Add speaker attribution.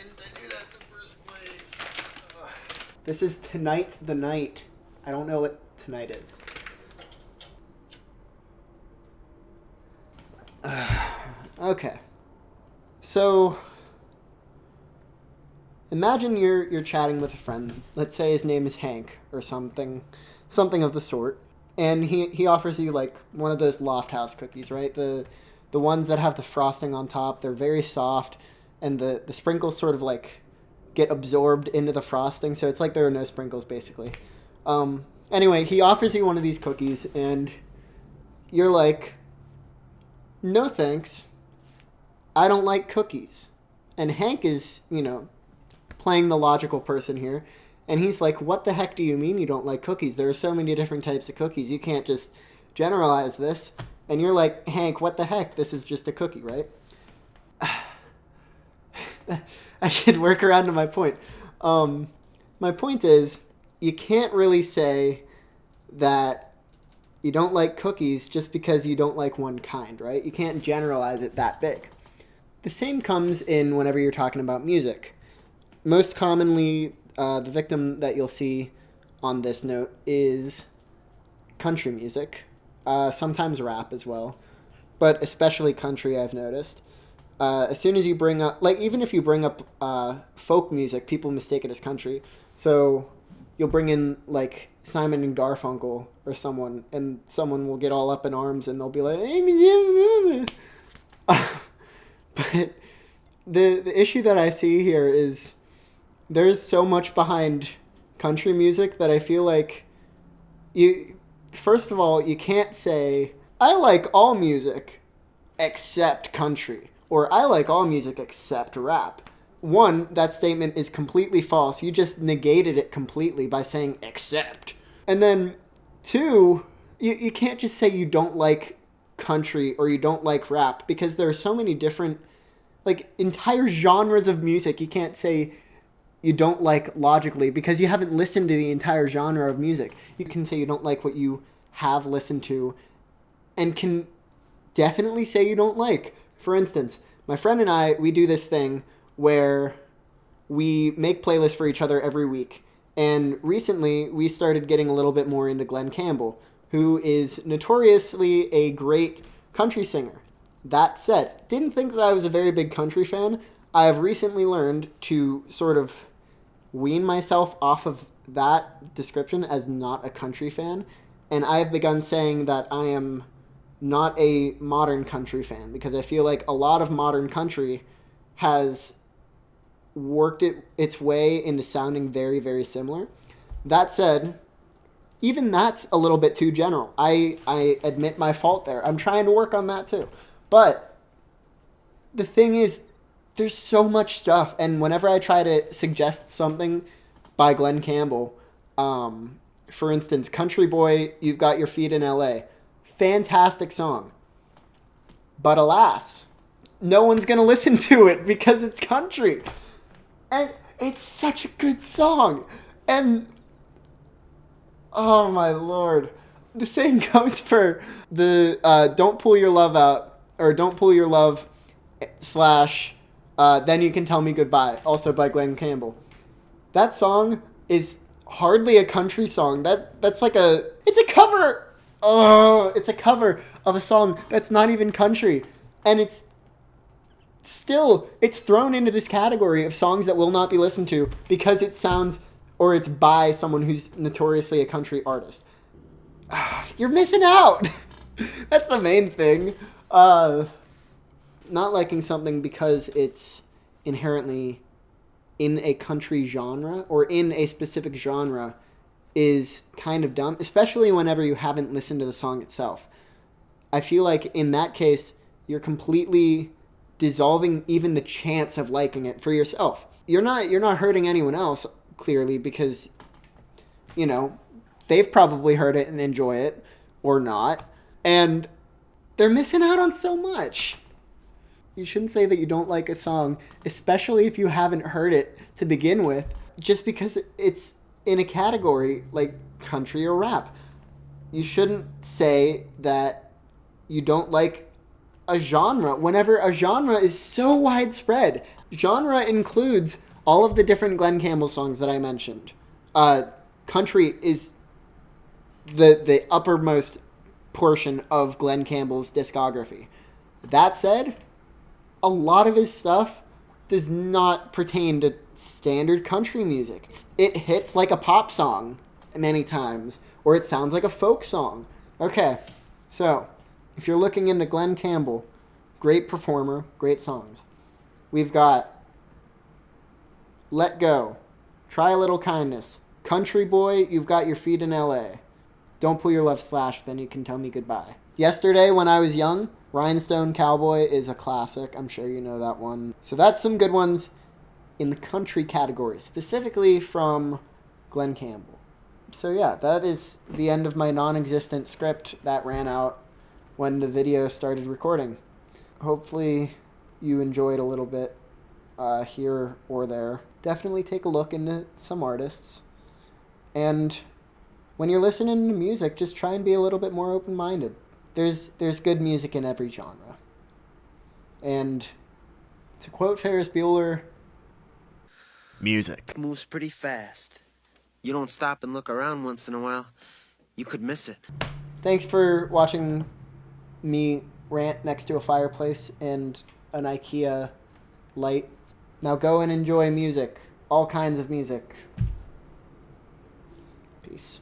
Speaker 1: I knew that in the first place. Ugh.
Speaker 2: This is Tonight's the Night. I don't know what tonight is. Okay. So, imagine you're chatting with a friend. Let's say his name is Hank or something of the sort. And he offers you like one of those Loft House cookies, right? The ones that have the frosting on top. They're very soft, and the sprinkles sort of like get absorbed into the frosting, so it's like there are no sprinkles basically. Anyway, he offers you one of these cookies, and you're like, no thanks, I don't like cookies. And Hank is, playing the logical person here, and he's like, what the heck do you mean you don't like cookies? There are so many different types of cookies, you can't just generalize this. And you're like, Hank, what the heck, this is just a cookie, right? I should work around to my point. My point is, you can't really say that you don't like cookies just because you don't like one kind, right? You can't generalize it that big. The same comes in whenever you're talking about music. Most commonly, the victim that you'll see on this note is country music, sometimes rap as well, but especially country, I've noticed. As soon as you bring up, like, even if you bring up folk music, people mistake it as country. So you'll bring in, like, Simon and Garfunkel or someone, and someone will get all up in arms, and they'll be like, but the issue that I see here is there's so much behind country music that I feel like first of all, you can't say, I like all music except country. Or I like all music except rap. One, that statement is completely false. You just negated it completely by saying except. And then two, you can't just say you don't like country or you don't like rap, because there are so many different, like, entire genres of music you can't say you don't like logically because you haven't listened to the entire genre of music. You can say you don't like what you have listened to and can definitely say you don't like. For instance, my friend and I, we do this thing where we make playlists for each other every week. And recently, we started getting a little bit more into Glenn Campbell, who is notoriously a great country singer. That said, didn't think that I was a very big country fan. I have recently learned to sort of wean myself off of that description as not a country fan. And I have begun saying that I am not a modern country fan, because I feel like a lot of modern country has worked its way into sounding very, very similar. That said, even that's a little bit too general. I admit my fault there. I'm trying to work on that too. But the thing is, there's so much stuff, and whenever I try to suggest something by Glenn Campbell, for instance, Country Boy, You've Got Your Feet in L.A., fantastic song. But alas, no one's going to listen to it because it's country. And it's such a good song. And, oh my Lord. The same goes for the Don't Pull Your Love Out, or Don't Pull Your Love / Then You Can Tell Me Goodbye, also by Glenn Campbell. That song is hardly a country song. That's like it's a cover. Oh, it's a cover of a song that's not even country. And it's thrown into this category of songs that will not be listened to because it sounds, or it's by someone who's notoriously a country artist. You're missing out. That's the main thing. Not liking something because it's inherently in a country genre or in a specific genre is kind of dumb, especially whenever you haven't listened to the song itself. I feel like in that case, you're completely dissolving even the chance of liking it for yourself. You're not hurting anyone else, clearly, because, they've probably heard it and enjoy it, or not, and they're missing out on so much. You shouldn't say that you don't like a song, especially if you haven't heard it to begin with, just because it's in a category like country or rap. You shouldn't say that you don't like a genre, whenever a genre is so widespread. Genre includes all of the different Glen Campbell songs that I mentioned. Country is the uppermost portion of Glen Campbell's discography. That said, a lot of his stuff does not pertain to standard country music. It hits like a pop song many times, or it sounds like a folk song. Okay, so if you're looking into Glen Campbell, great performer, great songs. We've got Let Go, Try a Little Kindness, Country Boy, You've Got Your Feet in LA, Don't Pull Your Love Slash, Then You Can Tell Me Goodbye. Yesterday When I Was Young, Rhinestone Cowboy is a classic. I'm sure you know that one. So that's some good ones in the country category, specifically from Glen Campbell. So yeah, that is the end of my non-existent script that ran out when the video started recording. Hopefully you enjoyed a little bit here or there. Definitely take a look into some artists. And when you're listening to music, just try and be a little bit more open-minded. There's good music in every genre. And to quote Ferris Bueller,
Speaker 3: music
Speaker 4: moves pretty fast. You don't stop and look around once in a while, you could miss it.
Speaker 2: Thanks for watching me rant next to a fireplace and an IKEA light. Now go and enjoy music. All kinds of music. Peace.